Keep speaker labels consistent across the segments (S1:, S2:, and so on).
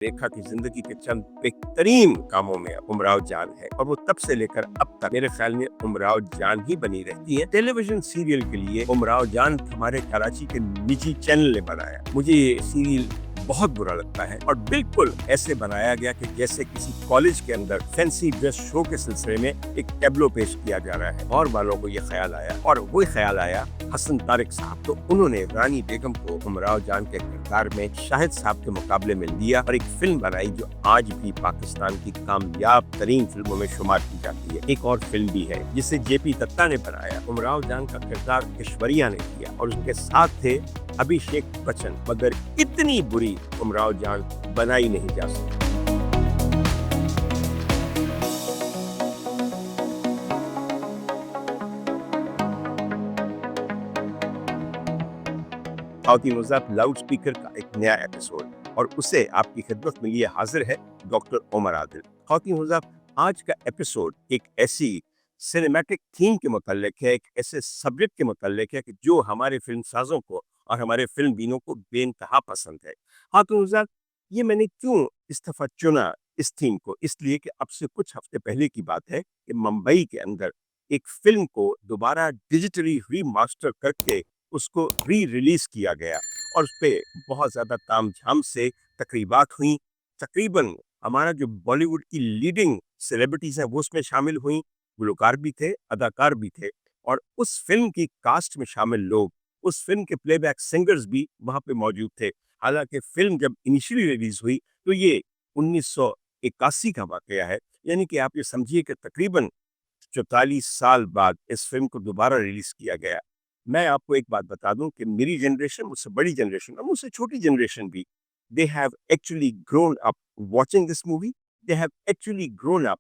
S1: रेखा की जिंदगी के चंद बेहतरीन कामों में उमराव जान है और वो तब से लेकर अब तक मेरे ख्याल में उमराव जान ही बनी रहती है। टेलीविजन सीरियल के लिए उमराव जान हमारे कराची के निजी चैनल ने बनाया। मुझे ये सीरियल बहुत बुरा लगता है और बिल्कुल ऐसे बनाया गया कि जैसे किसी कॉलेज के अंदर फैंसी ड्रेस शो के सिलसिले में एक टेबलो पेश किया जा रहा है। और वालों को ये ख्याल आया और वही ख्याल आया हसन तारिक साहब, तो उन्होंने रानी बेगम को उमराव जान के किरदार में शाहिद साहब के मुकाबले में लिया और एक फिल्म बनाई जो आज भी पाकिस्तान की कामयाब तरीन फिल्मों में शुमार की जाती है। एक और फिल्म भी है जिसे जेपी दत्ता ने बनाया। उमराव जान का किरदार ऐश्वर्या ने किया और उनके साथ थे अभिषेक बच्चन, मगर इतनी बुरी उमराव जान बनाई नहीं जा सकती। लाउड स्पीकर का एक नया एपिसोड और उसे आपकी खिदमत में लिए हाजिर है डॉक्टर उमर आदिल। आज का एपिसोड एक ऐसी सिनेमैटिक थीम के मुताल्लिक है, एक ऐसे सब्जेक्ट के मुताल्लिक है कि जो हमारे फिल्म साजों को और हमारे फिल्म बीनों को बेइंतहा पसंद है। ये मैंने क्यों इस दफा चुना इस थीम को, इसलिए कि अब से कुछ हफ्ते पहले की बात है कि मुंबई के अंदर एक फिल्म को दोबारा डिजिटली रीमास्टर करके उसको री रिलीज किया गया और उस पर बहुत ज्यादा तामझाम से तकरीबात हुई। तकरीबन हमारा जो बॉलीवुड की लीडिंग सेलिब्रिटीज हैं वो उसमें शामिल हुई, गुलकार भी थे, अदाकार भी थे और उस फिल्म की कास्ट में शामिल लोग, उस फिल्म के प्लेबैक सिंगर्स भी वहां पे मौजूद थे। हालांकि फिल्म जब इनिशियली रिलीज हुई तो ये 1981 का वाकया है, यानी कि आप ये समझिए कि तकरीबन 44 साल बाद इस फिल्म को दोबारा रिलीज किया गया। मैं आपको एक बात बता दूं कि मेरी जनरेशन, मुझसे बड़ी जनरेशन और मुझसे छोटी जनरेशन भी, they have actually grown up watching this movie. They have actually grown up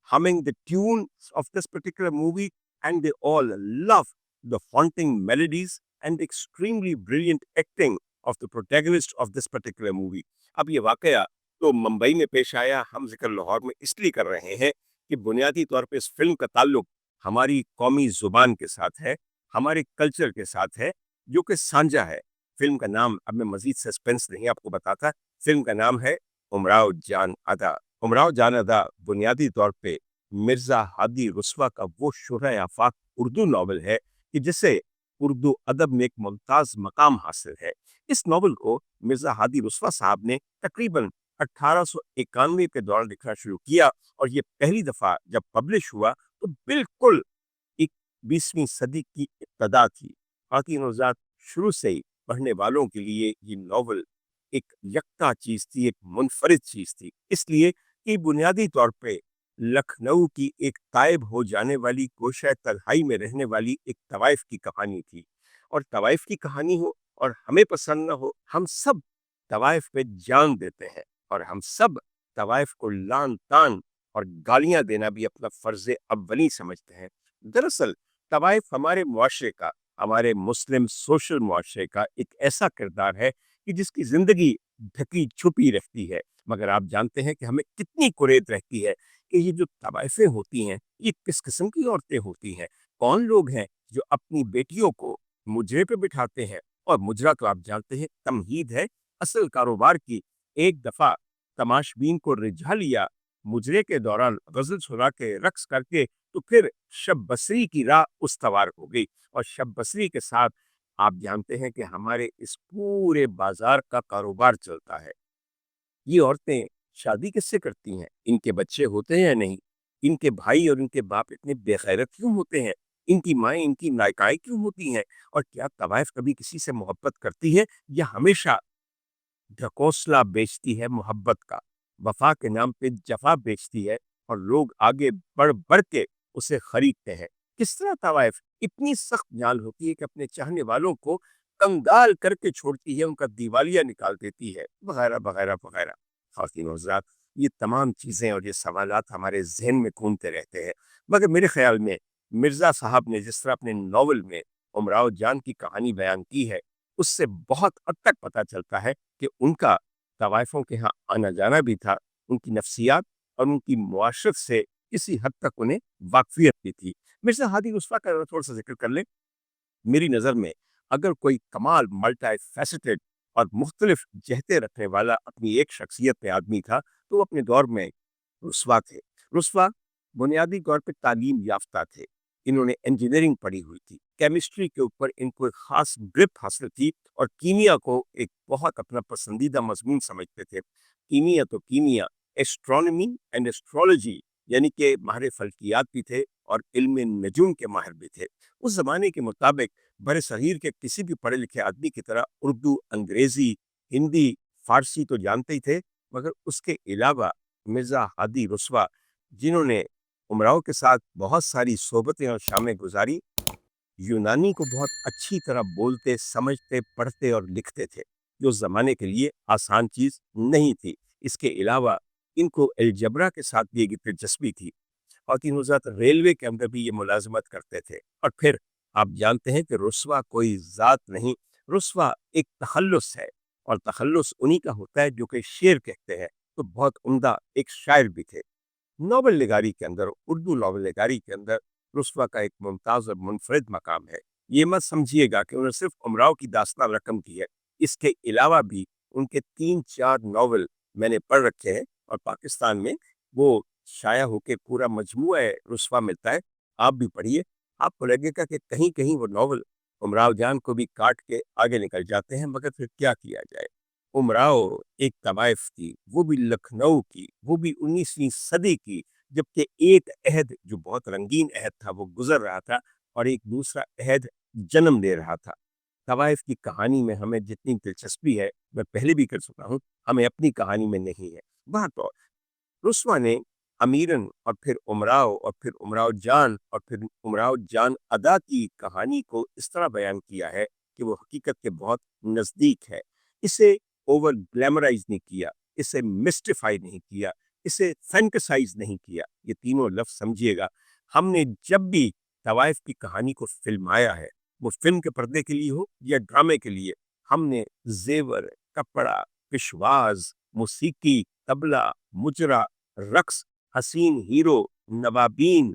S1: humming the tunes of this particular movie, and they all love the haunting melodies and the extremely brilliant acting of the protagonist of this particular movie. अब ये वाकया तो मुंबई में पेश आया, हम जिक्र लाहौर में इसलिए कर रहे हैं कि बुनियादी तौर पे इस फिल्म का ताल्लुक हमारी कौमी जुबान के साथ है, हमारे कल्चर के साथ है, जो कि साझा है। फिल्म का नाम, अब मैं मजीद सस्पेंस नहीं आपको बताता, फिल्म का नाम है उमराव जान अदा। उमराव जान अदा बुनियादी तौर पे मिर्जा हादी रुस्वा का वो शुरा आफाक उर्दू नावल है कि जिसे उर्दू अदब में एक मुमताज मकाम हासिल है। इस नावल को मिर्जा हादी रुस्वा साहब ने तकरीबन 1891 के दौरान लिखना शुरू किया और ये पहली दफा जब पब्लिश हुआ तो बिल्कुल 20वीं सदी की इब्तदा थी। बाकी नौजाद शुरू से ही पढ़ने वालों के लिए ये नॉवल एक यक्ता चीज थी, एक मुनफरिद चीज थी, इसलिए कि बुनियादी तौर पे लखनऊ की एक तायब हो जाने वाली गोशा तन्हाई में रहने वाली एक तवाइफ की कहानी थी। और तवाइफ की कहानी हो और हमें पसंद न हो, हम सब तवाइफ पे जान देते हैं और हम सब तवाइफ को लान तान और गालियां देना भी अपना फर्ज अव्वली समझते हैं। दरअसल तवाइफ हमारे मुआशरे का, हमारे मुस्लिम सोशल मुआशरे का एक ऐसा किरदार है कि जिसकी जिंदगी ढकी छुपी रहती है, मगर आप जानते हैं कि हमें कितनी कुरेद रहती है कि ये जो तवाइफें होती हैं ये किस किस्म की औरतें होती हैं, कौन लोग हैं जो अपनी बेटियों को मुजरे पे बिठाते हैं। और मुजरा तो आप जानते हैं तमहीद है असल कारोबार की। एक दफा तमाशबीन को रिझा लिया, मुजरे के दौरान गजल सुना के रक्स करके, तो फिर शब बसरी की राह उस्तवार हो गई और शब बसरी के साथ आप जानते हैं कि हमारे इस पूरे बाजार का कारोबार चलता है। ये औरतें शादी किससे करती हैं, इनके बच्चे होते हैं या नहीं, इनके भाई और इनके बाप इतने बेगैरत क्यों होते हैं, इनकी माएँ इनकी नायकाएं क्यों होती हैं, और क्या तवाइफ कभी किसी से मोहब्बत करती है या हमेशा ढकोसला बेचती है मोहब्बत का, वफा के नाम पे जफा बेचती है और लोग आगे बढ़ बढ़ के उसे खरीदते हैं। किस तरह तवाइफ इतनी सख्त जान होती है कि अपने चाहने वालों को कंगाल करके छोड़ती है, उनका दिवालिया निकाल देती है, वगैरह वगैरह वगैरह। खातिन हज़रात, ये तमाम चीज़ें और ये सवालात हमारे जहन में घूमते रहते हैं, मगर मेरे ख्याल में मिर्ज़ा साहब ने जिस तरह अपने नावल में उमराव जान की कहानी बयान की है, उससे बहुत हद तक पता चलता है कि उनका तवाइफों के यहाँ आना जाना भी था, उनकी नफ्सियात और उनकी मुआशरत से किसी हद तक उन्हें वाकफियत भी थी। मिर्जा हादी उस्मा का थोड़ा सा जिक्र कर ले। मेरी नज़र में अगर कोई कमाल मल्टी फैसेटेड اور مختلف جہتیں رکھنے والا اپنی ایک شخصیت پہ آدمی تھا، تو وہ اپنے دور میں رسوا تھے۔ رسوا بنیادی طور پہ تعلیم یافتہ تھے، انہوں نے انجینئرنگ پڑھی ہوئی تھی، کیمسٹری کے اوپر ان کو ایک خاص گرپ حاصل تھی اور کیمیا کو ایک بہت اپنا پسندیدہ مضمون سمجھتے تھے۔ کیمیا تو کیمیا، ایسٹرونومی اینڈ ایسٹرولوجی یعنی کہ ماہر فلکیات بھی تھے اور علم نجوم کے ماہر بھی تھے۔ اس زمانے کے مطابق بر صغیر کے کسی بھی پڑھے لکھے آدمی کی طرح اردو، انگریزی، ہندی، فارسی تو جانتے ہی تھے، مگر اس کے علاوہ مرزا ہادی رسوا، جنہوں نے امراؤ کے ساتھ بہت ساری صحبتیں اور شامیں گزاری، یونانی کو بہت اچھی طرح بولتے، سمجھتے، پڑھتے اور لکھتے تھے، جو اس زمانے کے لیے آسان چیز نہیں تھی۔ اس کے علاوہ ان کو الجبرا کے ساتھ بھی ایک دلچسپی تھی اور تینوں ذات ریلوے کے اندر بھی یہ ملازمت کرتے تھے۔ اور پھر آپ جانتے ہیں کہ رسوا کوئی ذات نہیں، رسوا ایک تخلص ہے، اور تخلص انہی کا ہوتا ہے جو کہ شعر کہتے ہیں، تو بہت عمدہ ایک شاعر بھی تھے۔ ناول نگاری کے اندر، اردو ناول نگاری کے اندر رسوا کا ایک ممتاز اور منفرد مقام ہے۔ یہ مت سمجھیے گا کہ انہوں نے صرف امراؤ کی داستان رقم کی ہے، اس کے علاوہ بھی ان کے 3-4 ناول میں نے پڑھ رکھے ہیں، اور پاکستان میں وہ شائع ہو کے پورا مجموعہ رسوا ملتا ہے، آپ بھی پڑھیے، آپ کو لگے گا کہ کہیں کہیں وہ ناول امراؤ جان کو بھی کاٹ کے آگے نکل جاتے ہیں، مگر پھر کیا کیا جائے۔ امراؤ ایک طوائف تھی، وہ بھی لکھنؤ کی، وہ بھی 19ویں صدی کی، جبکہ ایک عہد جو بہت رنگین عہد تھا وہ گزر رہا تھا اور ایک دوسرا عہد جنم لے رہا تھا۔ طوائف کی کہانی میں ہمیں جتنی دلچسپی ہے، میں پہلے بھی کر چکا ہوں، ہمیں اپنی کہانی میں نہیں ہے۔ بہرحال رسوا نے امیرن اور پھر امراؤ اور پھر امراؤ جان اور پھر امراؤ جان ادا کی کہانی کو اس طرح بیان کیا ہے کہ وہ حقیقت کے بہت نزدیک ہے۔ اسے اوور گلیمرائز نہیں کیا، اسے مسٹیفائی نہیں کیا، اسے فینٹسائز نہیں کیا۔ یہ تینوں لفظ سمجھیے گا، ہم نے جب بھی طوائف کی کہانی کو فلمایا ہے، وہ فلم کے پردے کے لیے ہو یا ڈرامے کے لیے، ہم نے زیور، کپڑا، پشواز، موسیقی، طبلہ، مجرا، رقص، حسین ہیرو، نوابین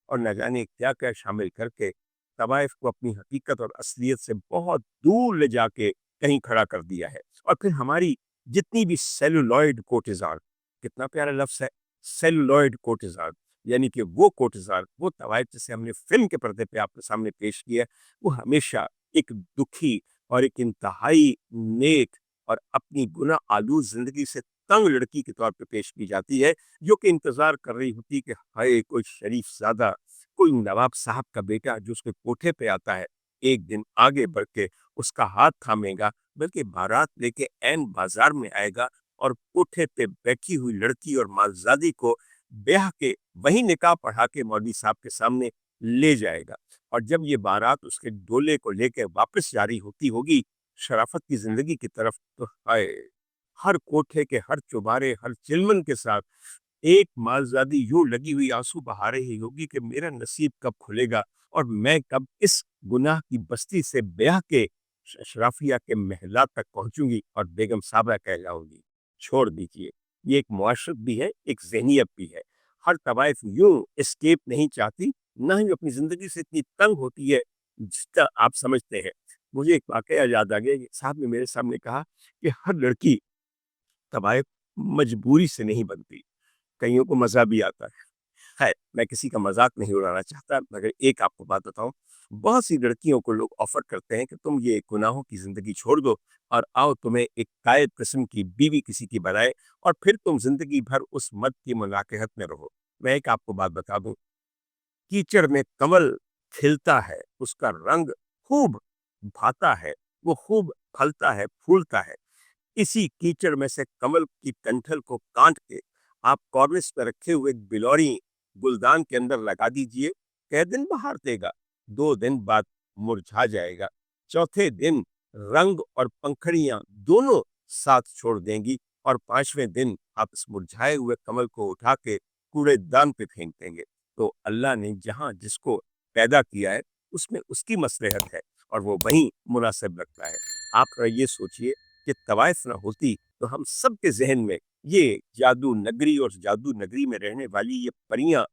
S1: اور نہ جانے کیا کیا شامل کر کے طوائف کو اپنی حقیقت اور اصلیت سے بہت دور لے جا کے کہیں کھڑا کر دیا ہے۔ اور پھر ہماری جتنی بھی سیلولوئڈ کوٹیزان، کتنا پیارا لفظ ہے سیلولوئڈ کوٹیزان، یعنی کہ وہ کوٹیزان، وہ طوائف جسے ہم نے فلم کے پردے پہ آپ کے سامنے پیش کیا ہے، وہ ہمیشہ ایک دکھی اور ایک انتہائی نیک اور اپنی گناہ آلود زندگی سے تنگ لڑکی کے طور پہ پیش کی جاتی ہے، جو کہ انتظار کر رہی ہوتی کہ ہائے کوئی شریف زادہ، کوئی نواب صاحب کا بیٹا جو اس کے کوٹھے پہ آتا ہے، ایک دن آگے بڑھ کے اس کا ہاتھ تھامے گا، بلکہ بارات لے کے عین بازار میں آئے گا اور کوٹھے پہ بیٹھی ہوئی لڑکی اور مالزادی کو بیاہ کے وہی نکاح پڑھا کے مولوی صاحب کے سامنے لے جائے گا۔ اور جب یہ بارات اس کے ڈولے کو لے کے واپس جاری ہوتی ہوگی شرافت کی زندگی کی طرف، تو ہائے، ہر کوٹھے کے ہر چوبارے، ہر چلمن کے ساتھ ایک مالزادی یوں لگی ہوئی آنسو بہا رہی ہوگی کہ میرا نصیب کب کھلے گا اور میں کب اس گناہ کی بستی سے بیاہ کے اشرافیہ کے محلات تک پہنچوں گی اور بیگم صاحبہ کہلاؤں گی۔ چھوڑ دیجئے، یہ ایک معاشرت بھی ہے، ایک ذہنیت بھی ہے۔ ہر طوائف یوں اسکیپ نہیں چاہتی، نہ ہی اپنی زندگی سے اتنی تنگ ہوتی ہے جس کا آپ سمجھتے ہیں۔ مجھے ایک واقعہ یاد آ گیا، صاحب نے میرے سامنے کہا کہ ہر لڑکی طوائف مجبوری سے نہیں بنتی، کئیوں کو مزہ بھی آتا ہے۔ خیر، میں کسی کا مذاق نہیں اڑانا چاہتا، مگر ایک آپ کو بات بتاؤں، بہت سی لڑکیوں کو لوگ آفر کرتے ہیں کہ تم یہ گناہوں کی زندگی چھوڑ دو اور آؤ تمہیں ایک قائد قسم کی بیوی کسی کی بنائے اور پھر تم زندگی بھر اس مرد کی ملاقات میں رہو۔ میں ایک آپ کو بات بتا دوں، کیچڑ میں کمل کھلتا ہے، اس کا رنگ خوب بھاتا ہے، وہ خوب پھلتا ہے، پھولتا ہے۔ اسی کیچڑ میں سے کمل کی ٹنٹھل کو کاٹ کے آپ کارنس پہ رکھے ہوئے بلوری گلدان کے اندر لگا دیجئے، کئی دن بہار دے گا، 2 دن بعد مرجھا جائے گا، چوتھے دن رنگ اور پنکھڑیاں دونوں ساتھ چھوڑ دیں گی، اور 5ویں دن آپ اس مرجھائے ہوئے کمل کو اٹھا کے کوڑے دان پہ پھینک دیں گے۔ تو اللہ نے جہاں جس کو پیدا کیا ہے اس میں اس کی مصلحت ہے اور وہ وہیں مناسب رکھتا ہے۔ آپ یہ سوچئے کہ طوائف نہ ہوتی تو ہم سب کے ذہن میں یہ جادو نگری اور جادو نگری میں رہنے والی یہ پریاں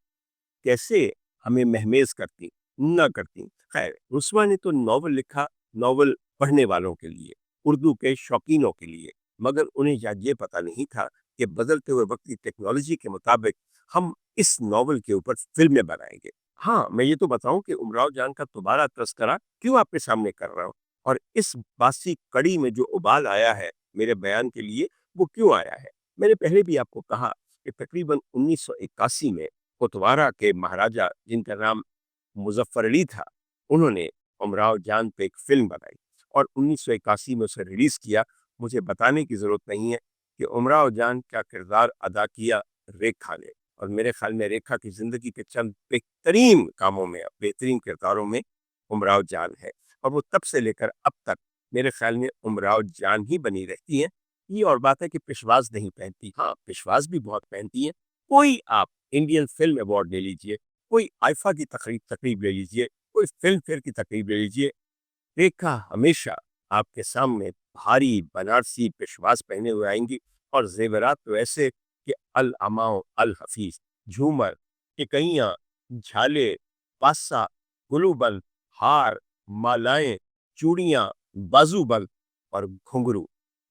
S1: کیسے ہمیں مہمیز کرتی، نہ کرتی۔ خیر، رسوا نے تو ناول لکھا ناول پڑھنے والوں کے لیے، उर्दू के शौकीनों के लिए, मगर उन्हें शायद ये पता नहीं था कि बदलते हुए वक्त की टेक्नोलॉजी के मुताबिक हम इस नॉवल के ऊपर फिल्में बनाएंगे। हाँ, मैं ये तो बताऊं कि उमराव जान का दोबारा तस्करा क्यों आपके सामने कर रहा हूँ, और इस बासी कड़ी में जो उबाल आया है मेरे बयान के लिए, वो क्यों आया है। मैंने पहले भी आपको कहा कि तकरीबन 1981 में कोतवारा के महाराजा, जिनका नाम मुजफ्फर अली था, उन्होंने उमराव जान पे एक फिल्म बनाई और 1981 में उसे रिलीज किया। मुझे बताने की जरूरत नहीं है कि उमराव जान का किरदार अदा किया रेखा ने, और मेरे ख्याल में रेखा की जिंदगी के चंद बेहतरीन कामों में, बेहतरीन किरदारों में उमराव जान है, और वो तब से लेकर अब तक मेरे ख्याल में उमराव जान ही बनी रहती हैं। ये और बात है कि पिशवाज नहीं पहनती, हाँ पिशवाज भी बहुत पहनती हैं। कोई आप इंडियन फिल्म अवार्ड ले लीजिए, कोई आईफा की तकरीब तकरीब ले लीजिए, कोई फिल्म फेयर की तकरीब ले लीजिए, रेखा हमेशा आपके सामने भारी बनारसी पेशवाज पहने हुए आएंगी, और जेवरात तो ऐसे कि अल अमाओ अल हफीज, झूमर, टिकइयाँ, झाले, पासा, गुलूबंद, हार, मालाएं, चूड़ियाँ, बाजूबंद और घुंघरू,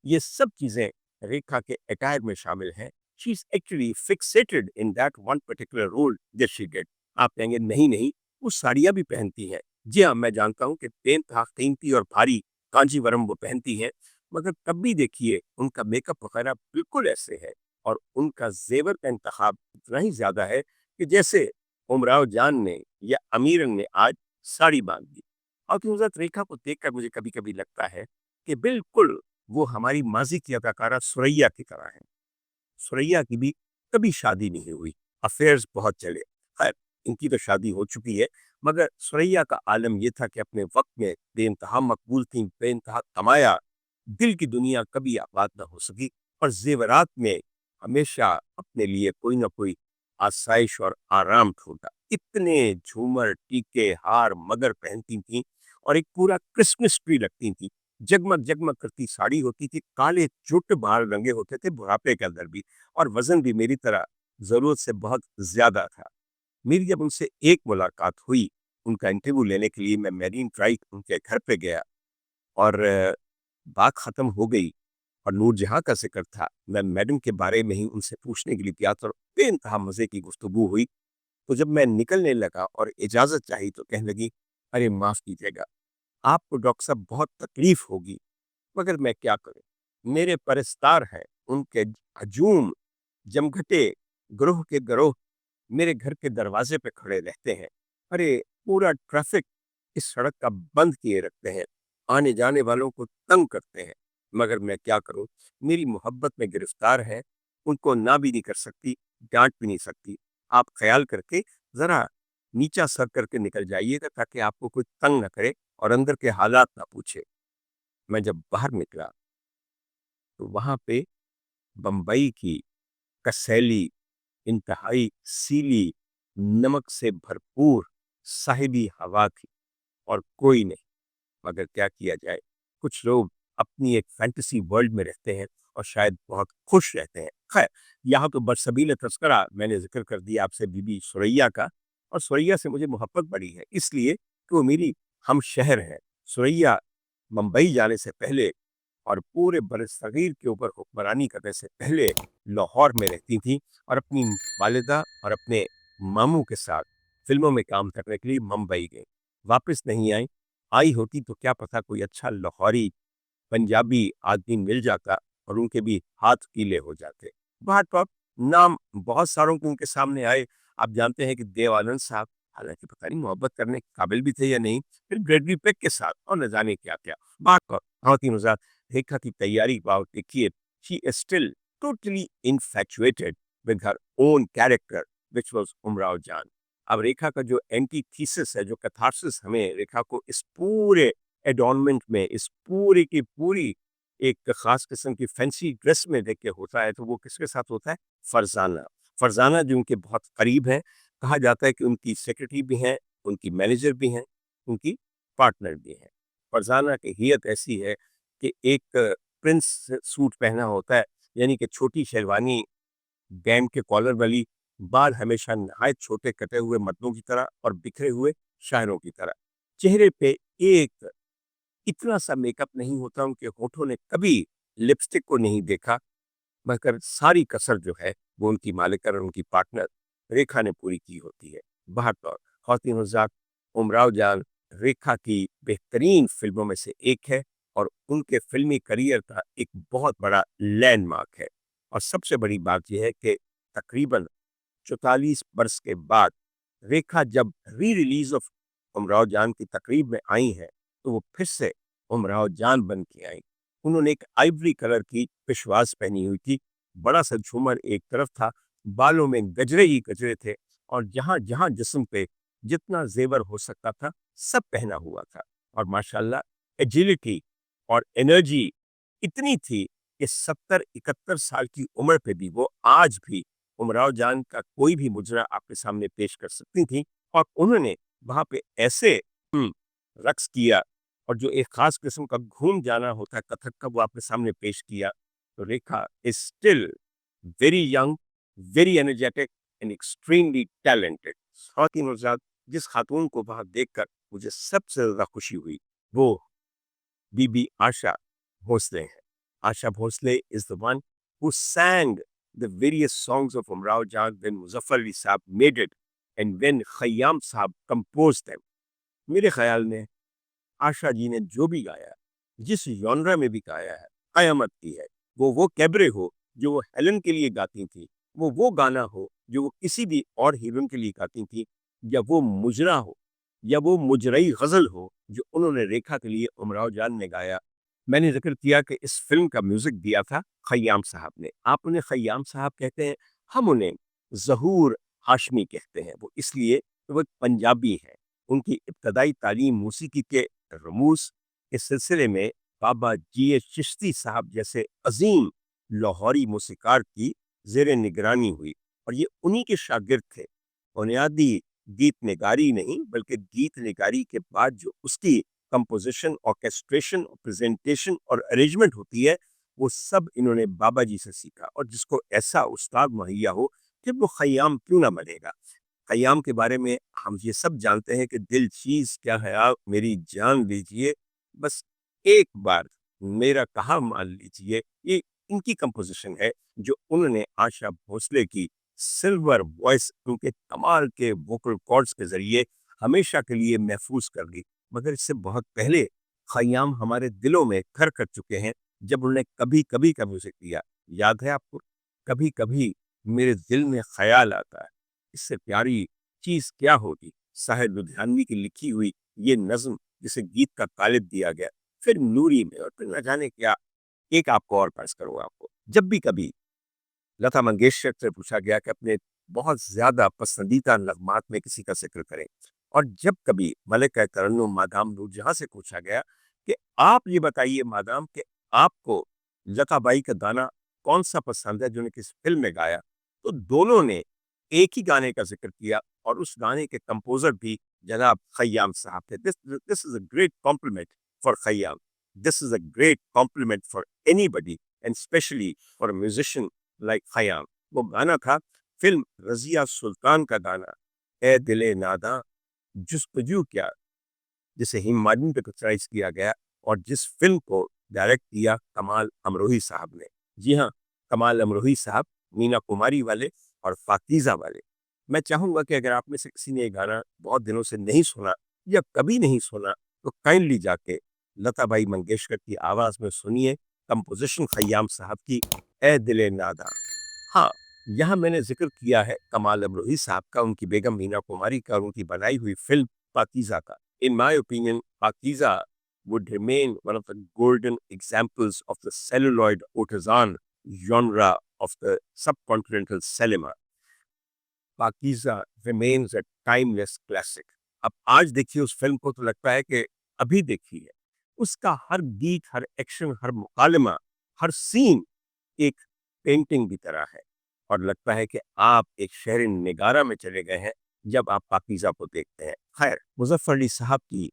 S1: ये सब चीजें रेखा के अटायर में शामिल हैं। She is actually fixated in that one particular role that she did. आप कहेंगे नहीं नहीं, वो साड़ियाँ भी पहनती हैं। जी हाँ, मैं जानता हूँ कि बेइंतहा कीमती और भारी कांजीवरम वो पहनती हैं, मगर तब भी देखिए उनका मेकअप वगैरह बिल्कुल ऐसे है, और उनका जेवर का इंतखाब इतना ही ज्यादा है कि जैसे उमराव जान ने या अमीरन ने आज साड़ी बांध दी। और हजरत रेखा को देखकर मुझे कभी कभी लगता है कि बिल्कुल वो हमारी माजी की अदाकारा सुरैया की तरह है। सुरैया की भी कभी शादी नहीं हुई, अफेयर्स बहुत चले। खैर, इनकी तो शादी हो चुकी है, मगर सुरैया का आलम यह था कि अपने वक्त में बेइंतहा मकबूल थी, बेइंतहा कमाया, दिल की दुनिया कभी आबाद ना हो सकी, और जेवरात में हमेशा अपने लिए कोई ना कोई आसाइश और आराम ढूंढा। इतने झूमर, टीके, हार, मगर पहनती थी, और एक पूरा क्रिसमस ट्री लगती थी। जगमग जगमग करती साड़ी होती थी, काले जुट बाल रंगे होते थे बुढ़ापे के अंदर भी, और वजन भी मेरी तरह जरूरत से बहुत ज्यादा था। मेरी जब उनसे एक मुलाकात हुई, उनका इंटरव्यू लेने के लिए मैं मैरीन ड्राइव उनके घर पे गया, और बात खत्म हो गई, और नूरजहां का जिक्र था। मैं मैडम के बारे में ही उनसे पूछने के लिए गया, तो बेइंतहा मजे की गुफ्तगू हुई। तो जब मैं निकलने लगा और इजाजत चाही, तो कहने लगी, अरे माफ कीजिएगा, आपको डॉक्टर साहब बहुत तकलीफ होगी, मगर मैं क्या करूं, मेरे परस्तार हैं, उनके हजूम जमघटे ग्रोह के ग्रोह मेरे घर के दरवाजे पे खड़े रहते हैं। अरे पूरा ट्रैफिक इस सड़क का बंद किए रखते हैं, आने जाने वालों को तंग करते हैं, मगर मैं क्या करूं, मेरी मोहब्बत में गिरफ्तार है, उनको ना भी नहीं कर सकती, डांट भी नहीं सकती। आप ख्याल करके जरा नीचा सर करके निकल जाइएगा, ताकि आपको कोई तंग ना करे और अंदर के हालात ना पूछे। मैं जब बाहर निकला, तो वहां पे बंबई की कसैली, इंतहाई सीली, नमक से भरपूर साहिबी हवा थी, और कोई नहीं। मगर क्या किया जाए, कुछ लोग अपनी एक फैंटेसी वर्ल्ड में रहते हैं और शायद बहुत खुश रहते हैं। खैर, यहाँ तो बरसबील तस्करा मैंने जिक्र कर दिया आपसे बीबी सुरैया का, और सुरैया से मुझे मोहब्बत बड़ी है, इसलिए कि वो मेरी हम शहर है। सुरैया मुंबई जाने से पहले और पूरे बरसगीर के ऊपर हुक्मरानी करने से पहले लाहौर में रहती थी, और अपनी वालिदा और अपने मामू के साथ फिल्मों में काम करने के लिए मुंबई गई। वापस नहीं आई। आई होती तो क्या पता कोई अच्छा लाहौरी पंजाबी आदमी मिल जाता, और उनके भी हाथ गीले हो जाते। बात पर नाम बहुत सारों के उनके सामने आए। आप जानते हैं कि देव आनंद साहब, हालांकि पता नहीं मोहब्बत करने के काबिल भी थे या नहीं, फिर ग्रेगरी पेक के साथ, और न जाने क्या क्या। बात पर बहुत ही मजाक। रेखा की तैयारी पाओ देखिए, she is still totally infatuated with her own character which was Umrao Jaan. अब रेखा का जो एंटी थीसिस है, जो कैथारसिस हमें रेखा को इस पूरे एडॉर्नमेंट में, इस पूरी की पूरी एक खास किस्म की फैंसी ड्रेस में देख के होता है, तो वो किसके साथ होता है? फरजाना। फरजाना जो उनके बहुत करीब है, कहा जाता है कि उनकी सेक्रेटरी भी हैं, उनकी मैनेजर भी हैं, उनकी पार्टनर भी हैं। फरजाना की हियत ऐसी है कि एक प्रिंस सूट पहना होता है, यानी कि छोटी शेरवानी, गैम के कॉलर वाली, बाल हमेशा नहायत छोटे कटे हुए मर्दों की तरह और बिखरे हुए शायरों की तरह, चेहरे पे एक इतना सा मेकअप नहीं होता, उनके होठों ने कभी लिपस्टिक को नहीं देखा, मगर सारी कसर जो है वो उनकी मालिका और उनकी पार्टनर रेखा ने पूरी की होती है। बहरतौर ख़वातीन हज़रात, उमराव जान रेखा की बेहतरीन फिल्मों में से एक है और उनके फिल्मी करियर का एक बहुत बड़ा लैंडमार्क है। और सबसे बड़ी बात यह है कि तकरीबन 44 बरस के बाद रेखा जब री रिलीज ऑफ उमराव जान की तकरीब में आई हैं, तो वो फिर से उमराव जान बन के आई। उन्होंने एक आइवरी कलर की पिशवास पहनी हुई थी, बड़ा सा झूमर एक तरफ था, बालों में गजरे ही गजरे थे और जहां जहां जिस्म पे जितना जेवर हो सकता था सब पहना हुआ था। और माशाल्लाह एजिलिटी और एनर्जी इतनी थी कि 70-71 साल की उम्र पे भी वो आज भी उमराव जान का कोई भी मुजरा आपके सामने पेश कर सकती थी। और उन्होंने वहां पे ऐसे रक्स किया और जो एक खास किस्म का घूम जाना होता है कथक का, वो आपके सामने पेश किया। तो Rekha is still very young, very energetic and extremely talented. खातिन और ज़ात, जिस खातून को वहां देखकर मुझे सबसे ज्यादा खुशी हुई वो बीबी आशा भोसले हैं। Asha Bhosle is the one who sang the various songs of Umrao Jan when Muzaffar Ali Saab made it and when Khayyam Saab composed them. मेरे ख्याल में आशा जी ने जो भी गाया, जिस जॉनरा में भी गाया है, कयामत की है। वो कैबरे हो जो वो हेलन के लिए गाती थी, वो गाना हो जो वो किसी भी और हीरोइन के लिए गाती थी, या वो मुजरा हो या वो मुजरई गजल हो जो उन्होंने रेखा के लिए उमराव जान ने गाया। मैंने जिक्र किया कि इस फिल्म का म्यूजिक दिया था खय्याम साहब ने। आप उन्हें खय्याम साहब कहते हैं, हम उन्हें ज़हूर हाशमी कहते हैं। वो इसलिए कि वो एक पंजाबी है। उनकी इब्तदाई तालीम मौसीकी के रमूस इस सिलसिले में बाबा जी चिश्ती साहब जैसे अजीम लाहौरी मूसीकार की जेर निगरानी हुई और ये उन्हीं के शागिर्द थे। बुनियादी गीत निगारी नहीं बल्कि गीत निगारी के बाद जो उसकी कंपोजिशन, ऑर्केस्ट्रेशन, प्रेजेंटेशन और अरेंजमेंट होती है, वो सब इन्होंने बाबा जी से सीखा। और जिसको ऐसा उस्ताद मुहैया हो कि वो खयाम क्यों ना बनेगा। खयाम के बारे में हम ये सब जानते हैं कि दिल चीज क्या है आप मेरी जान लीजिए, बस एक बार मेरा कहा मान लीजिए। ये इनकी कंपोजिशन है जो उन्होंने आशा भोसले की सिल्वर वॉइस, उनके कमाल के वोकल कॉर्ड्स के जरिए हमेशा के लिए महफूज कर दी। मगर इससे बहुत पहले खयाम हमारे दिलों में घर कर चुके हैं जब उन्होंने कभी कभी का म्यूजिक दिया। याद है आपको? कभी कभी मेरे दिल में ख्याल आता है, इससे प्यारी चीज क्या होगी। साहिर लुधियानवी की लिखी हुई ये नज्म जिसे गीत का कालिब दिया गया, फिर नूरी में, और फिर न जाने क्या। एक आपको और पर्स करूंगा आपको। जब भी कभी लता मंगेशकर से पूछा गया कि अपने बहुत ज्यादा पसंदीदा नगमात में किसी का जिक्र करें, और जब कभी मलिका तरन्नुम मादाम नूरजहां से पूछा गया कि आप ये बताइए मादाम कि आपको लता बाई का गाना कौन सा पसंद है जो उन्हें किस फिल्म में गाया, तो दोनों ने एक ही गाने का जिक्र किया और उस गाने के कंपोजर भी जनाब खय्याम साहब थे। This is a great complement for Khayyam. This is a great complement for anybody and specially for a musician like Khayyam. वो गाना था फिल्म रजिया सुल्तान का गाना, ए दिले नादा जुस्तजू क्या, जिसे हिमायूं पे पिक्चराइज किया गया और जिस फिल्म को डायरेक्ट किया कमाल अमरोही साहब ने। जी हाँ, कमाल अमरोही साहब मीना कुमारी वाले और फाकीजा वाले। मैं चाहूंगा कि अगर आप में से किसी ने ये गाना बहुत दिनों से नहीं सुना या कभी नहीं सुना, तो काइंडली जाके लता बाई मंगेशकर की आवाज में सुनिए कंपोजिशन खय्याम साहब की, ए दिले नादा। हाँ, यहाँ मैंने जिक्र किया है कमाल अमरोही साहब का, उनकी बेगम मीना कुमारी का और उनकी बनाई हुई फिल्म पाकीज़ा का। In my opinion, Pakiza would remain one of the golden examples of the celluloid artisan genre of the subcontinental cinema. Pakiza remains a timeless classic. अब आज देखिए उस फिल्म को तो लगता है कि अभी देखी है। उसका हर गीत, हर एक्शन, हर मुकालमा, हर सीन एक पेंटिंग की तरह है और लगता है कि आप एक शहर निगारा में चले गए हैं जब आप पाकीज़ा को देखते हैं। खैर, मुज़फ़्फ़र अली साहब की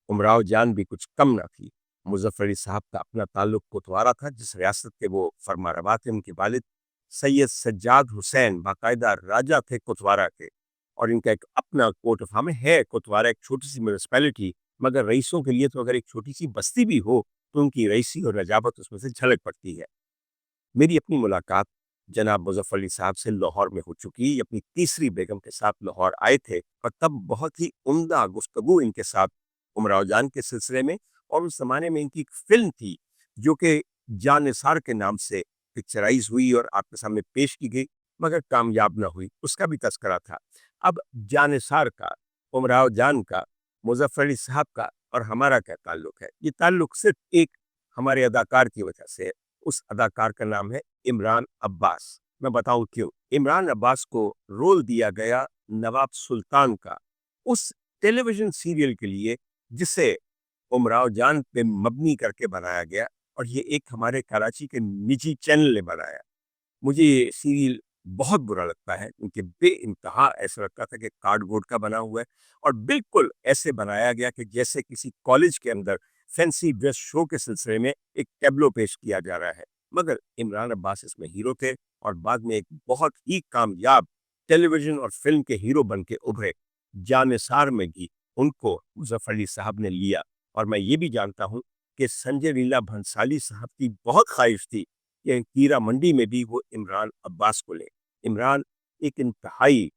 S1: उमराव जान भी कुछ कम ना थी। मुज़फ़्फ़र अली साहब का अपना ताल्लुक कोतवारा था, जिस रियासत के वो फरमारवा थे। उनके वालिद सैयद सज्जाद हुसैन बाकायदा राजा थे कोतवारा के, और इनका एक अपना कोर्ट ऑफ आर्म है। कोतवारा एक छोटी सी म्यूनिसिपैलिटी मगर रईसों के लिए तो अगर एक छोटी सी बस्ती भी हो तो उनकी रईसी और नजाबत उसमें से झलक पड़ती है। मेरी अपनी मुलाकात जनाब मुजफ्फर अली साहब से लाहौर में हो चुकी। अपनी तीसरी बेगम के साथ लाहौर आए थे और तब बहुत ही उम्दा गुफ्तगू इनके साथ उमराव जान के सिलसिले में, और उस जमाने में इनकी एक फिल्म थी जो कि जान निसार के नाम से पिक्चराइज हुई और आपके सामने पेश की गई, मगर कामयाब ना हुई। उसका भी तस्करा था। अब जान निसार का, उमराव जान का, मुजफ्फर अली साहब का और हमारा क्या ताल्लुक है? ये ताल्लुक सिर्फ एक हमारे अदाकार की वजह से है। उस अदाकार का नाम है इमरान अब्बास। मैं बताऊं क्यों। इमरान अब्बास को रोल दिया गया नवाब सुल्तान का उस टेलीविजन सीरियल के लिए जिसे उमराव जान पे मबनी करके बनाया गया, और ये एक हमारे कराची के निजी चैनल ने बनाया। मुझे ये सीरियल बहुत बुरा लगता है क्योंकि बेइंतहा ऐसा लगता था कि कार्डबोर्ड का बना हुआ है, और बिल्कुल ऐसे बनाया गया कि जैसे किसी कॉलेज के अंदर फैंसी ड्रेस शो के सिलसिले में एक टैब्लो पेश किया जा रहा है। मगर इमरान अब्बास इसमें हीरो थे और बाद में एक बहुत ही कामयाब टेलीविजन और फिल्म के हीरो बन के उभरे। जानिसार में भी उनको मुजफ्फर अली साहब ने लिया, और मैं ये भी जानता हूँ कि संजय लीला भंसाली साहब की बहुत ख्वाहिश थी कि कीरा मंडी में भी वो इमरान अब्बास को ले। इमरान एक इंतहाई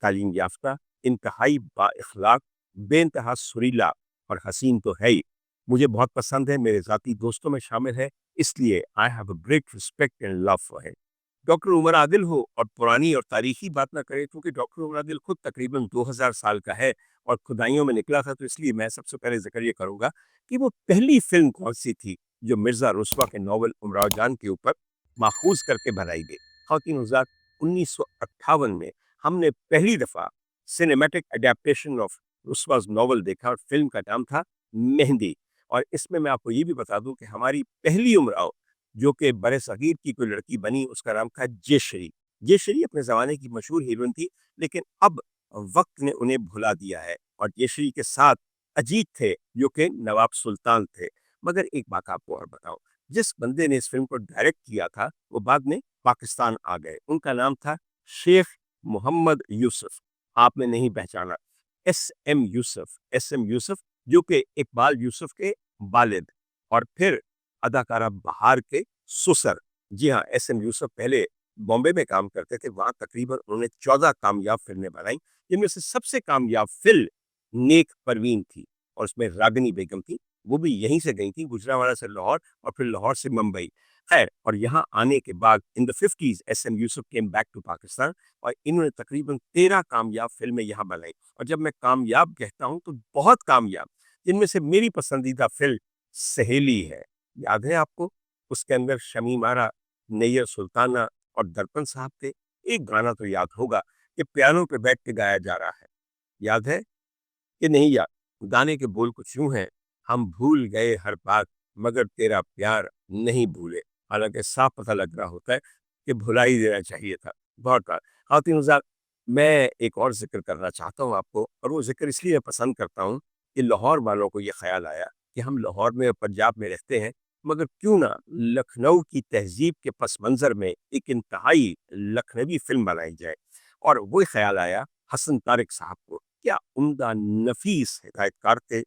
S1: तालीम याफ्ता, इंतहाई बाइखलाक, बेइंतहा सुरीला और हसीन तो है ही। मुझे बहुत पसंद है, मेरे ज़ाती दोस्तों में शामिल है, इसलिए I have a great respect and love for him. Doctor Umar Adil हो और पुरानी और तारीखी बात ना करें, क्योंकि डॉक्टर उमर आदिल खुद तकरीबन 2000 साल का है और खुदाइयों में निकला था, तो इसलिए मैं सबसे पहले जिक्र ये करूंगा कि वो पहली फिल्म कौन सी थी जो मिर्जा रुस्वा के नॉवल उमराव जान के ऊपर माखूज करके बनाई गई। खातिन हज़रात, 1958 में हमने पहली दफा सिनेमैटिक अडेप्टेशन ऑफ रुस्वाज नॉवल देखा और फिल्म का नाम था मेहंदी। और इसमें मैं आपको ये भी बता दूं कि हमारी पहली उमराव जो कि बड़े सगीर की कोई लड़की बनी, उसका नाम था जयश्री। जयश्री अपने जमाने की मशहूर हीरोइन थी, लेकिन अब वक्त ने उन्हें भुला दिया है, और जयश्री के साथ अजीत थे जो कि नवाब सुल्तान थे। मगर एक बात आपको और बताओ, जिस बंदे ने इस फिल्म को डायरेक्ट किया था वो बाद में पाकिस्तान आ गए। उनका नाम था शेख मोहम्मद यूसुफ। आपने नहीं पहचाना, एस एम यूसुफ, जो कि इकबाल यूसुफ के वालिद और फिर अदाकारा बहार के सुसर। जी हाँ, एस एम यूसुफ पहले बॉम्बे में काम करते थे। वहां तकरीबन उन्होंने 14 कामयाब फिल्में बनाई, जिनमें से सबसे कामयाब फिल्म नेक परवीन थी, और उसमें रागिनी बेगम थी। वो भी यहीं से गई थी, गुजरावाला से लाहौर और फिर लाहौर से मुंबई। खैर, और यहाँ आने के बाद in the 50s S M Yusuf came back to Pakistan, और इन्होंने तकरीबन 13 कामयाब फिल्में यहाँ बनाई। और जब मैं कामयाब कहता हूँ तो बहुत कामयाब, जिनमें से मेरी पसंदीदा फिल्म सहेली है। याद है आपको? उसके अंदर शमीम आरा, नैयर सुल्ताना और दर्पण साहब थे। एक गाना तो याद होगा कि पियानो पे बैठ के गाया जा रहा है, याद है कि नहीं याद? गाने के बोल कुछ यूं हैं, हम भूल गए हर बात मगर तेरा प्यार नहीं भूले। हालांकि साफ पता लग रहा होता है कि भुला ही देना चाहिए था। बहुत बार खातिन हज़रात, मैं एक और जिक्र करना चाहता हूँ आपको, और वो जिक्र इसलिए मैं पसंद करता हूँ कि लाहौर वालों को ये ख्याल आया कि हम लाहौर में और पंजाब में रहते हैं, मगर क्यों ना लखनऊ की तहजीब के पस मंजर में एक इंतहाई लखनवी फिल्म बनाई जाए। और वो ख्याल आया हसन तारिक साहब को। क्या उम्दा नफीस हिदायतकार थे,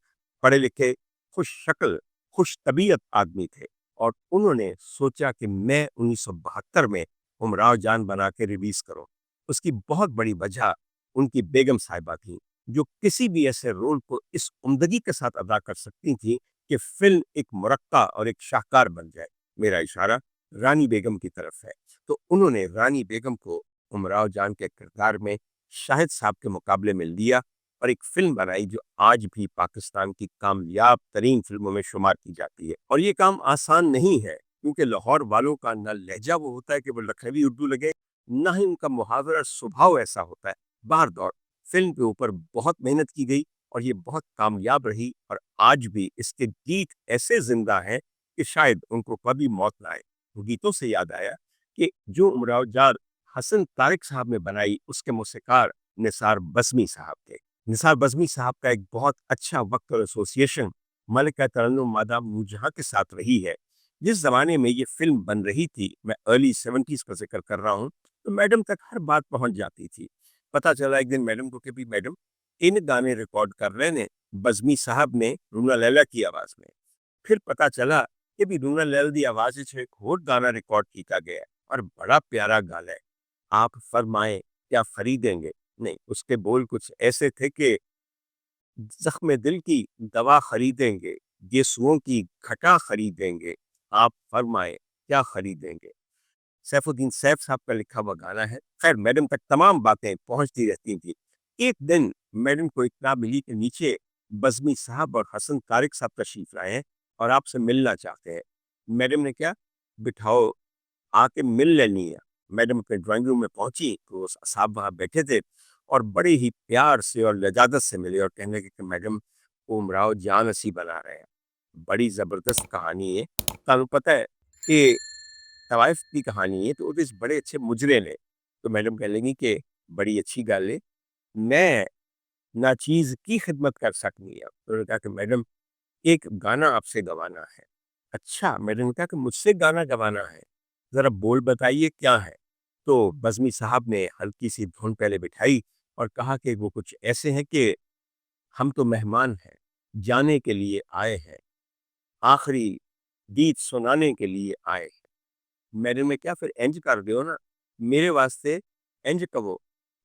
S1: पढ़े लिखे, खुश शक्ल, खुश तबीयत आदमी थे। और उन्होंने सोचा कि मैं 1972 में उमराव जान बना के रिलीज करूं। उसकी बहुत बड़ी वजह उनकी बेगम साहिबा थी, जो किसी भी ऐसे रोल को इस उम्दगी के साथ अदा कर सकती थी कि फिल्म एक मुरक्का और एक शाहकार बन जाए। मेरा इशारा रानी बेगम की तरफ है। तो उन्होंने रानी बेगम को उमराव जान के किरदार में शाहिद साहब के मुकाबले में लिया और एक फिल्म बनाई जो आज भी पाकिस्तान की कामयाब तरीन फिल्मों में शुमार की जाती है। और ये काम आसान नहीं है, क्योंकि लाहौर वालों का न लहजा वो होता है कि वो लखनवी उर्दू लगे, ना ही उनका मुहावरा स्वभाव ऐसा होता है। बार दौर फिल्म के ऊपर बहुत मेहनत की गई और ये बहुत कामयाब रही, और आज भी इसके गीत ऐसे जिंदा हैं कि शायद उनको कभी मौत ना आए। वो गीतों से याद आया कि जो उमराव जान हसन तारिक साहब ने बनाई, उसके मौसीकार निसार बज़मी साहब थे। निसार बज़मी साहब का एक बहुत अच्छा वक्त और एसोसिएशन मलिका तरन्नुम मादाम नूरजहां के साथ रही है। जिस जमाने में ये फिल्म बन रही थी, मैं अर्ली 70s का जिक्र कर रहा हूँ, तो मैडम तक हर बात पहुंच जाती थी। पता चला एक दिन मैडम को कि भी मैडम इन गाने रिकॉर्ड कर रहे हैं بزمی صاحب نے رونا لیلا کی آواز میں. پھر پتا چلا کہ بھی رونا لیلا دی آواز ایک اور گانا ریکارڈ کیا گیا اور بڑا پیارا گانا ہے. آپ فرمائیں کیا خریدیں گے؟ نہیں، اس کے بول کچھ ایسے تھے کہ زخم دل کی دوا خریدیں گے، یسوعوں کی گھٹا خریدیں گے، آپ فرمائیں کیا خریدیں گے. سیف الدین سیف صاحب کا لکھا ہوا گانا ہے. خیر، میڈم تک تمام باتیں پہنچتی رہتی تھی. ایک دن میڈم کو اطلاع ملی کہ نیچے بزمی صاحب اور حسن طارق صاحب تشریف لائے ہیں اور آپ سے ملنا چاہتے ہیں. میڈم نے کیا، بٹھاؤ، آ کے مل لینی ہے. میڈم اپنے ڈرائنگ روم میں پہنچی تو صاحب وہاں بیٹھے تھے اور بڑے ہی پیار سے اور لجاجت سے ملے اور کہنے لگے کہ میڈم امراؤ جان اسی بنا رہے ہیں. بڑی زبردست کہانی ہے. تمہیں پتہ ہے کہ طوائف کی کہانی ہے تو اس بڑے اچھے مجرے نے. تو میڈم کہنے لگی کہ بڑی اچھی گل ہے، میں نہ چیز کی خدمت کر سکنی ہے. تو انہوں نے کہا کہ میڈم ایک گانا آپ سے گوانا ہے. اچھا. میڈم نے کہا کہ مجھ سے گانا گوانا ہے، ذرا بول بتائیے کیا ہے. تو بزمی صاحب نے ہلکی سی دھن پہلے بٹھائی اور کہا کہ وہ کچھ ایسے ہیں کہ ہم تو مہمان ہیں، جانے کے لیے آئے ہیں، آخری گیت سنانے کے لیے آئے ہیں. میڈم نے کیا، پھر انج کر دیو نا، میرے واسطے انج کہو،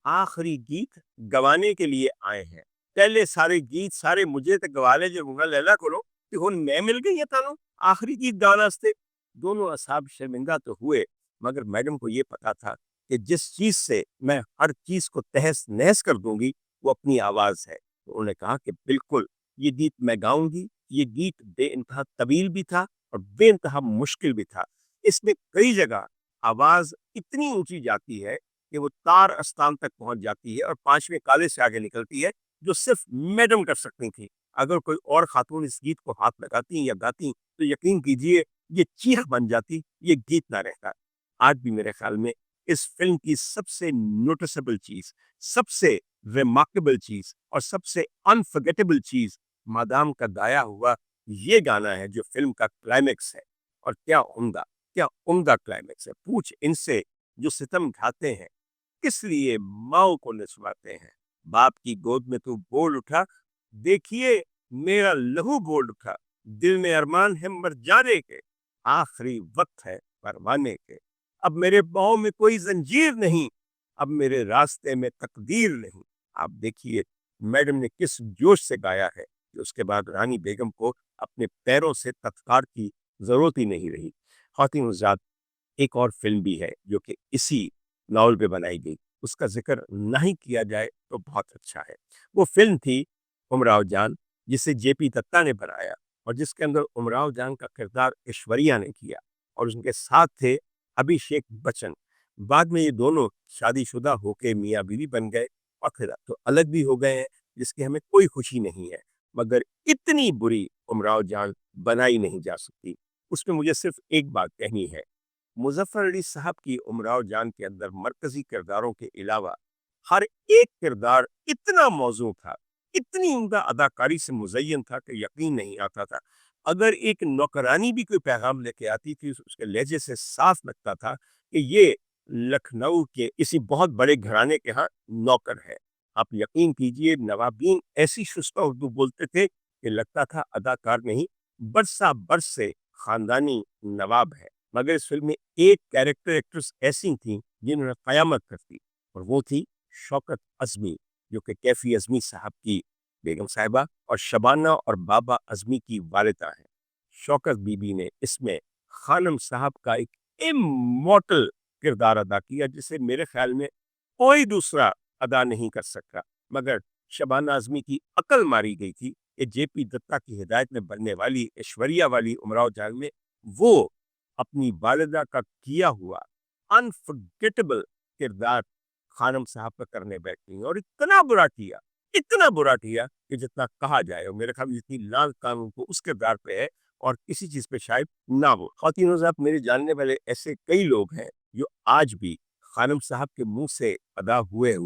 S1: آخری گیت گوانے کے لیے آئے ہیں. پہلے سارے گیت سارے مجھے تے گوالے جو رونا لیلا کرو کہ ہن میں مل گئی ہے تانوں آخری گیت گانا واسطے. دونوں اصحاب شرمندہ تو ہوئے، مگر میڈم کو یہ پتا تھا کہ جس چیز سے میں ہر چیز کو تہس نہس کر دوں گی وہ اپنی آواز ہے. تو انہوں نے کہا کہ بالکل یہ گیت میں گاؤں گی. یہ گیت بے انتہا طویل بھی تھا اور بے انتہا مشکل بھی تھا. اس میں کئی جگہ آواز اتنی اونچی جاتی ہے کہ وہ تار استان تک پہنچ جاتی ہے اور پانچویں کالے سے آگے نکلتی ہے، جو صرف میڈم کر سکتی تھی. اگر کوئی اور خاتون اس گیت کو ہاتھ لگاتی یا گاتی تو یقین کیجئے یہ چیخ بن جاتی، یہ گیت نہ رہتا. آج بھی میرے خیال میں اس فلم کی سب سے نوٹسبل چیز، سب سے ریمارکیبل چیز اور سب سے انفرگیٹیبل چیز مادام کا گایا ہوا یہ گانا ہے جو فلم کا کلائمیکس ہے. اور کیا عمدہ کلائمیکس ہے. پوچھ ان سے جو ستم ڈھاتے ہیں کس لیے ماؤں کو نچواتے ہیں. باپ کی گود میں تو بول اٹھا، دیکھیے میرا لہو بول اٹھا، دل میں ارمان ہے مر جانے کے، آخری وقت ہے پروانے کے. اب میرے پاؤں میں کوئی زنجیر نہیں، اب میرے راستے میں تقدیر نہیں. آپ دیکھیے میڈم نے کس جوش سے گایا ہے کہ اس کے بعد رانی بیگم کو اپنے پیروں سے تتکار کی ضرورت ہی نہیں رہی. خواتین حضرات، ایک اور فلم بھی ہے جو کہ اسی ناول پہ بنائی گئی، اس کا ذکر نہیں کیا جائے تو بہت اچھا ہے. وہ فلم تھی امراؤ جان، جسے جے پی دتا نے بنایا اور جس کے اندر امراؤ جان کا کردار ایشوریا نے کیا اور ان کے ساتھ تھے ابھیشیک بچن. بعد میں یہ دونوں شادی شدہ ہو کے میاں بیوی بن گئے اور پھر اب تو الگ بھی ہو گئے ہیں، جس کی ہمیں کوئی خوشی نہیں ہے. مگر اتنی بری امراؤ جان بنائی نہیں جا سکتی. اس میں مجھے صرف ایک بات کہنی ہے، مظفر علی صاحب کی امراؤ جان کے اندر مرکزی کرداروں کے علاوہ ہر ایک کردار اتنا موزوں تھا، اتنی عمدہ اداکاری سے مزین تھا کہ یقین نہیں آتا تھا. اگر ایک نوکرانی بھی کوئی پیغام لے کے آتی تھی اس کے لہجے سے صاف لگتا تھا کہ یہ لکھنؤ کے کسی بہت بڑے گھرانے کے ہاں نوکر ہے. آپ یقین کیجئے نوابین ایسی شستہ اردو بولتے تھے کہ لگتا تھا اداکار نہیں، برسا برس سے خاندانی نواب ہے. مگر اس فلم میں ایک کیریکٹر ایکٹریس ایسی تھیں جنہوں نے قیامت کر دی اور وہ تھی شوکت عظمی، جو کہ کیفی عظمی صاحب کی بیگم صاحبہ اور شبانہ اور بابا عظمی کی والدہ ہیں. شوکت بی بی نے اس میں خانم صاحب کا ایک امورٹل کردار ادا کیا جسے میرے خیال میں کوئی دوسرا ادا نہیں کر سکتا. مگر شبانہ اعظمی کی عقل ماری گئی تھی کہ جے پی دتا کی ہدایت میں بننے والی ایشوریا والی امراؤ جان میں وہ اپنی والدہ کا کیا ہوا انفرگیٹیبل کردار خانم صاحب کا کرنے بیٹھی اور اتنا برا کیا کہ جتنا کہا جائے، اور میرے خیال میں جتنی لال قانون کو اس کردار پہ ہے اور کسی چیز پہ شاید نہ ہو. خواتین صاحب، میرے جاننے والے ایسے کئی لوگ ہیں جو آج بھی خانم صاحب کے منہ سے ادا ہوئے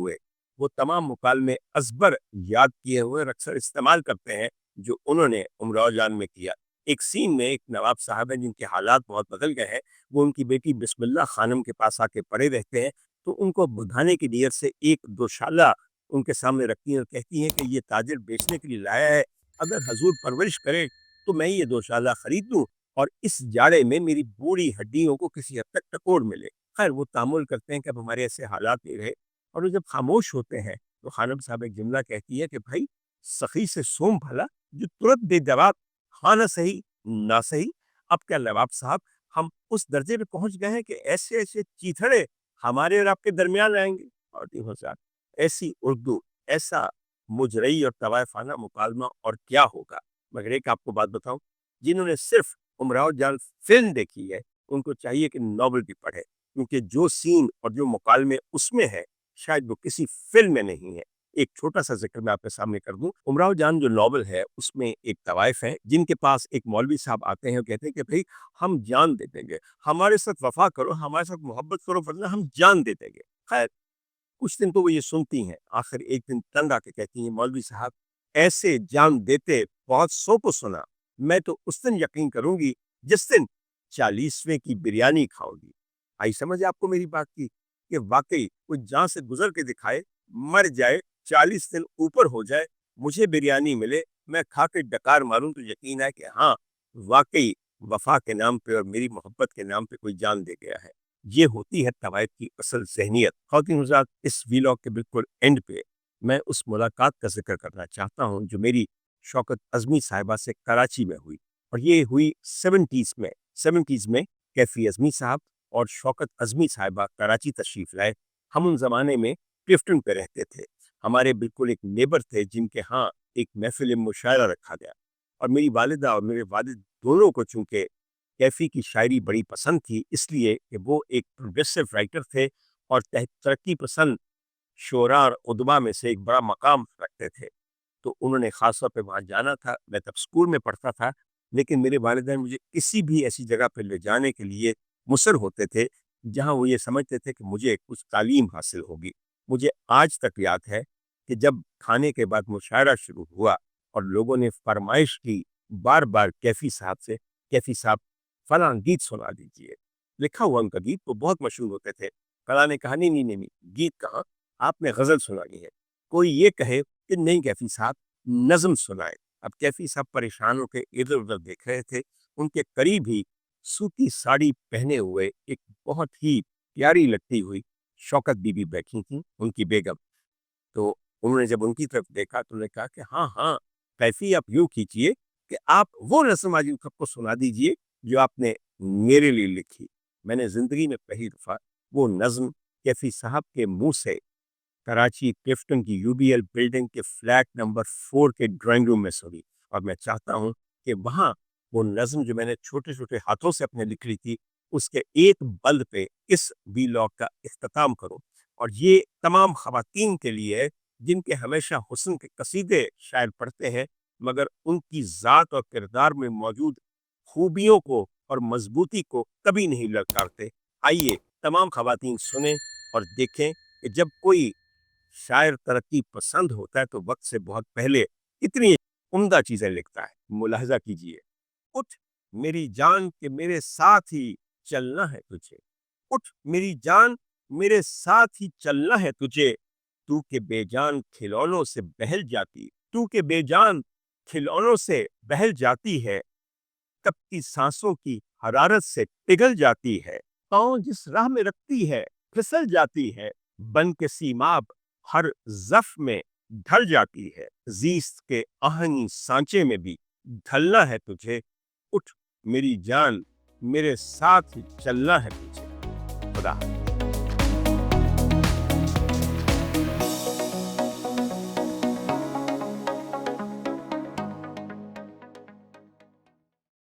S1: وہ تمام مکالمے ازبر یاد کیے ہوئے اکثر استعمال کرتے ہیں جو انہوں نے امراؤ جان میں کیا. ایک سین میں ایک نواب صاحب ہیں جن کے حالات بہت بدل گئے ہیں، وہ ان کی بیٹی بسم اللہ خانم کے پاس آ کے پڑے رہتے ہیں تو ان کو بدھانے کی نیت سے ایک دوشالہ ان کے سامنے رکھتی ہیں اور کہتی ہیں کہ یہ تاجر بیچنے کے لیے لایا ہے، اگر حضور پرورش کرے تو میں یہ دوشالہ خرید لوں اور اس جاڑے میں میری بوڑھی ہڈیوں کو کسی حد تک ٹکور ملے۔ خیر وہ تامل کرتے ہیں کہ اب ہمارے ایسے حالات نہیں رہے، اور وہ جب خاموش ہوتے ہیں تو خانم صاحب ایک جملہ کہتی ہے کہ بھائی سخی سے سوم بھلا جو ترت دے جواب، ہاں نہ صحیح نہ صحیح۔ اب کیا لباب صاحب، ہم اس درجے پہ پہنچ گئے ہیں کہ ایسے ایسے چیتھڑے ہمارے اور آپ کے درمیان آئیں گے؟ اور دیکھو صاحب، ایسی اردو، ایسا مجرئی اور طوائفانہ مکالمہ اور کیا ہوگا؟ مگر ایک آپ کو بات بتاؤں، جنہوں نے صرف امراؤ جان فلم دیکھی ہے ان کو چاہیے کہ ناول بھی پڑھے، کیونکہ جو سین اور جو مکالمے اس میں ہے شاید وہ کسی فلم میں نہیں ہے۔ ایک چھوٹا سا ذکر میں آپ کے سامنے کر دوں، امراؤ جان جو ناول ہے اس میں ایک طوائف ہے جن کے پاس ایک مولوی صاحب آتے ہیں اور کہتے ہیں کہ بھئی ہم جان دے دیں گے، ہمارے ساتھ وفا کرو، ہمارے ساتھ محبت کرو، ورنہ ہم جان دے دیں گے۔ خیر کچھ دن تو وہ یہ سنتی ہیں، آخر ایک دن تنگ آ کے کہتی ہیں مولوی صاحب ایسے جان دیتے بہت سو کو سنا، میں تو اس دن یقین کروں گی جس دن 40ویں کی بریانی کھاؤں گی۔ آئی سمجھ آپ کو میری بات کی کہ واقعی کوئی جان سے گزر کے دکھائے، مر جائے، 40 دن اوپر ہو جائے، مجھے بریانی ملے، میں کھا کے ڈکار ماروں تو یقین ہے کہ ہاں واقعی وفا کے نام پہ اور میری محبت کے نام پہ کوئی جان دے گیا ہے۔ یہ ہوتی ہے طوائف کی اصل ذہنیت۔ خواتین حضرات، اس ویلاگ کے بالکل اینڈ پہ میں اس ملاقات کا ذکر کرنا چاہتا ہوں جو میری شوکت عظمی صاحبہ سے کراچی میں ہوئی، اور یہ ہوئی 70s میں کیفی عظمی صاحب اور شوکت عظمی صاحبہ کراچی تشریف لائے۔ ہم ان زمانے میں کلفٹن پہ رہتے تھے، ہمارے بالکل ایک نیبر تھے جن کے ہاں ایک محفل مشاعرہ رکھا گیا، اور میری والدہ اور میرے والد دونوں کو چونکہ کیفی کی شاعری بڑی پسند تھی، اس لیے کہ وہ ایک پروگریسو رائٹر تھے اور ترقی پسند شعراء اور ادبا میں سے ایک بڑا مقام رکھتے تھے، تو انہوں نے خاص طور پہ وہاں جانا تھا۔ میں تب اسکول میں پڑھتا تھا، لیکن میرے والدین مجھے کسی بھی ایسی جگہ پہ لے جانے کے لیے مصر ہوتے تھے جہاں وہ یہ سمجھتے تھے کہ مجھے کچھ تعلیم حاصل ہوگی۔ مجھے آج تک یاد ہے کہ جب کھانے کے بعد مشاعرہ شروع ہوا اور لوگوں نے فرمائش کی بار بار کیفی صاحب سے، کیفی صاحب فلاں گیت سنا دیجیے، لکھا ہوا ان کا گیت وہ بہت مشہور ہوتے تھے۔ فلاں نے کہا نہیں، گیت کہاں، آپ نے غزل سنانی ہے۔ کوئی یہ کہے کہ نہیں کیفی صاحب نظم سنائے۔ اب کیفی صاحب پریشان ہو کے ادھر ادھر دیکھ رہے تھے، ان کے قریب ہی سوتی ساڑی پہنے ہوئے ایک بہت ہی پیاری لگتی ہوئی شوکت بی بی بیٹھی تھیں، ان کی بیگم۔ تو انہوں نے جب ان کی طرف دیکھا تو انہوں نے کہا کہ ہاں کیفی آپ یوں کیجیے کہ آپ وہ رسم آج کو سنا دیجیے جو آپ نے میرے لیے لکھی۔ میں نے زندگی میں پہلی دفعہ وہ نظم کیفی صاحب کے منہ سے کراچی کلفٹن کی UBL بلڈنگ کے فلیٹ نمبر 4 کے ڈرائنگ روم میں سنی، اور میں چاہتا ہوں کہ وہاں وہ نظم جو میں نے چھوٹے چھوٹے ہاتھوں سے اپنے لکھ لی تھی اس کے ایک بند پہ اس ویلاگ کا اختتام کروں، اور یہ تمام خواتین کے لیے ہے جن کے ہمیشہ حسن کے قصیدے شاعر پڑھتے ہیں مگر ان کی ذات اور کردار میں موجود خوبیوں کو اور مضبوطی کو کبھی نہیں للکارتے۔ آئیے تمام خواتین سنیں اور دیکھیں کہ جب کوئی شاعر ترقی پسند ہوتا ہے تو وقت سے بہت پہلے اتنی عمدہ چیزیں لکھتا ہے۔ ملاحظہ کیجیے، اٹھ میری جان کہ میرے ساتھ ہی چلنا ہے تجھے، اٹھ میری جان میرے ساتھ ہی چلنا ہے تجھے، تو کہ بے جان کھلونوں سے بہل جاتی، تو کہ بے جان کھلونوں سے بہل جاتی ہے، تپتی سانسوں کی حرارت سے پگھل جاتی ہے، پاؤں جس راہ میں رکھتی ہے پھسل جاتی ہے، بن کے سیماب ہر ظرف میں ڈھل جاتی ہے، زیست کے آہنی سانچے میں بھی ڈھلنا ہے تجھے، اٹھ میری جان میرے ساتھ ہی چلنا ہے تجھے۔ خدا حافظ۔